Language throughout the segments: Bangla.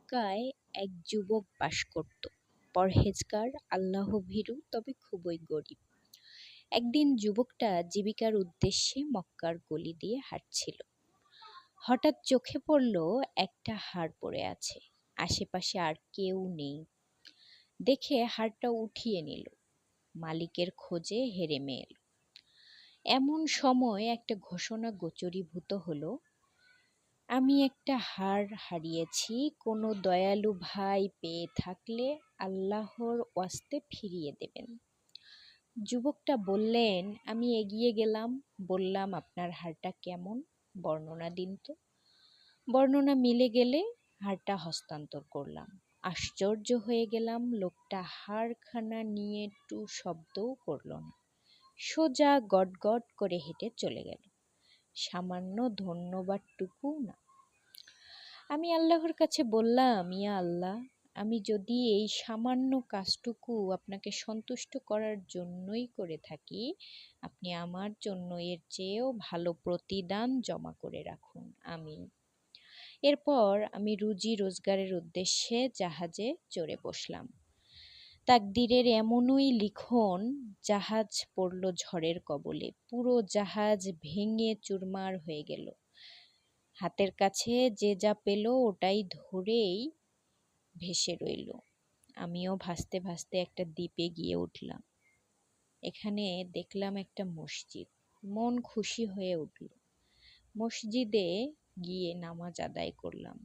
মক্কায় এক যুবক বাস করত। পরহেজগার, আল্লাহভীরু, তবে খুবই গরিব। একদিন যুবকটা জীবিকার উদ্দেশ্যে মক্কার গলি দিয়ে হাঁটছিল। হঠাৎ চোখে পড়ল একটা হাড় পড়ে আছে। আশেপাশে আর কেউ নেই। দেখে হাড়টা উঠিয়ে নিল। মালিকের খোঁজে হেরেমে এল। এমন সময় একটা ঘোষণা গোচরীভূত হলো, আমি একটা হাড় হারিয়েছি, কোনো দয়ালু ভাই পেয়ে থাকলে আল্লাহর ওয়াস্তে ফিরিয়ে দেবেন। যুবকটা বললেন, আমি এগিয়ে গেলাম, বললাম, আপনার হাড়টা কেমন, বর্ণনা দিন তো। বর্ণনা মিলে গেলে হাড়টা হস্তান্তর করলাম। আশ্চর্য হয়ে গেলাম, লোকটা হাড়খানা নিয়ে টু শব্দও করল না, সোজা গটগট করে হেঁটে চলে গেল। সামান্য ধন্যবাদটুকু না। আমি আল্লাহর কাছে বললাম, ইয়া আল্লাহ, আমি যদি এই সামান্য কাজটুকু আপনাকে সন্তুষ্ট করার জন্যই করে থাকি, আপনি আমার জন্য এর চেয়েও ভালো প্রতিদান জমা করে রাখুন। আমিন। এরপর আমি রুজি রোজগারের উদ্দেশ্যে জাহাজে চড়ে বসলাম। তাকদীরের এমনই লিখন, জাহাজ পড়ল ঝড়ের কবলে। পুরো জাহাজ ভেঙে চুরমার হয়ে গেল। হাতের কাছে যে যা পেল ওটাই ধরেই ভেসে রইল। আমিও ভাসতে ভাসতে একটা দ্বীপে গিয়ে উঠলাম। এখানে দেখলাম একটা মসজিদ। মন খুশি হয়ে উঠল। মসজিদে গিয়ে নামাজ আদায় করলাম।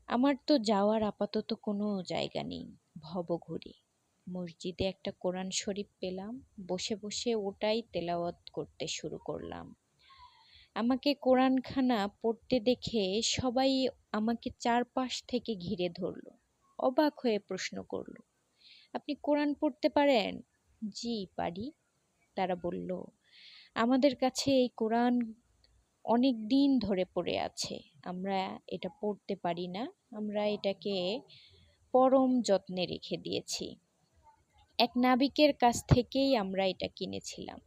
আমার তো যাওয়ার আপাতত কোনো জায়গা নেই, ভবঘুরে। মসজিদে একটা কোরআন শরীফ পেলাম। বসে বসে ওটাই তেলাওয়াত করতে শুরু করলাম। আমাকে কোরআনখানা পড়তে দেখে সবাই আমাকে চারপাশ থেকে ঘিরে ধরল। অবাক হয়ে প্রশ্ন করল, আপনি কোরআন পড়তে পারেন? জি, পারি। তারা বলল, আমাদের কাছে এই কোরআন অনেক দিন ধরে পড়ে আছে। আমরা এটা পড়তে পারি না। আমরা এটাকে পরম যত্নে রেখে দিয়েছি। এক নাবিকের কাছ থেকেই আমরা এটা কিনেছিলাম।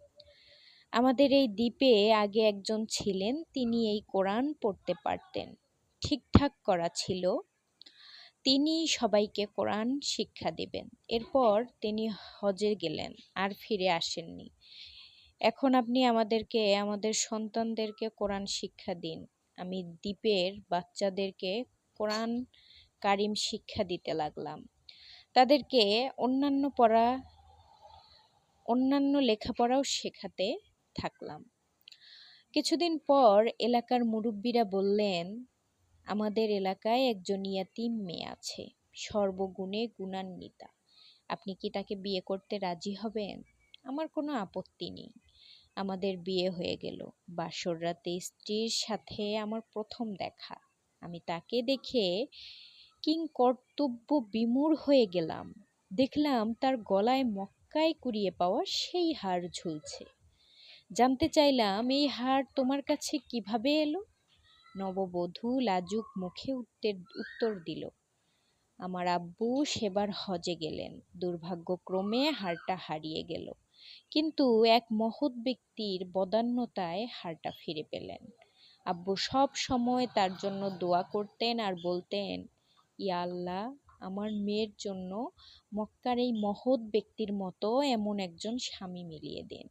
আমাদের এই দ্বীপে আগে একজন ছিলেন, তিনি এই কোরআন পড়তে পারতেন। ঠিকঠাক করা ছিল। তিনি সবাইকে কোরআন শিক্ষা দেবেন। এরপর তিনি হজে গেলেন, আর ফিরে আসেননি। এখন আপনি আমাদেরকে, আমাদের সন্তানদেরকে কোরআন শিক্ষা দিন। আমি দ্বীপের বাচ্চাদেরকে কোরআন কারিম শিক্ষা দিতে লাগলাম। তাদেরকে অন্যান্য লেখাপড়াও শেখাতে থাকলাম। কিছুদিন পর এলাকার মুরব্বীরা বললেন, আমাদের এলাকায় একজন ইয়াতীম মেয়ে আছে, সর্বগুণে গুণান্বিতা। আপনি কি তাকে বিয়ে করতে রাজি হবেন? আমার কোনো আপত্তি নেই। আমাদের বিয়ে হয়ে গেল। বাসর রাতে স্ত্রীর সাথে আমার প্রথম দেখা। আমি তাকে দেখে কিংকর্তব্য বিমূঢ় হয়ে গেলাম। দেখলাম তার গলায় মক্কায় কুড়িয়ে পাওয়া সেই হার ঝুলছে। জানতে চাইলাম, এই হার তোমার কাছে কিভাবে এলো? নববধূ লাজুক মুখে উত্তর দিল, আমার আব্বু সেবার হজে গেলেন। দুর্ভাগ্যক্রমে হারটা হারিয়ে গেল, কিন্তু এক মহৎ ব্যক্তির বদান্যতায় হারটা ফিরে পেলেন। আব্বু সব সময় তার জন্য দোয়া করতেন আর বলতেন, ইয়া আল্লাহ, আমার মেয়ের জন্য মক্কার এই মহৎ ব্যক্তির মতো এমন একজন স্বামী মিলিয়ে দিন।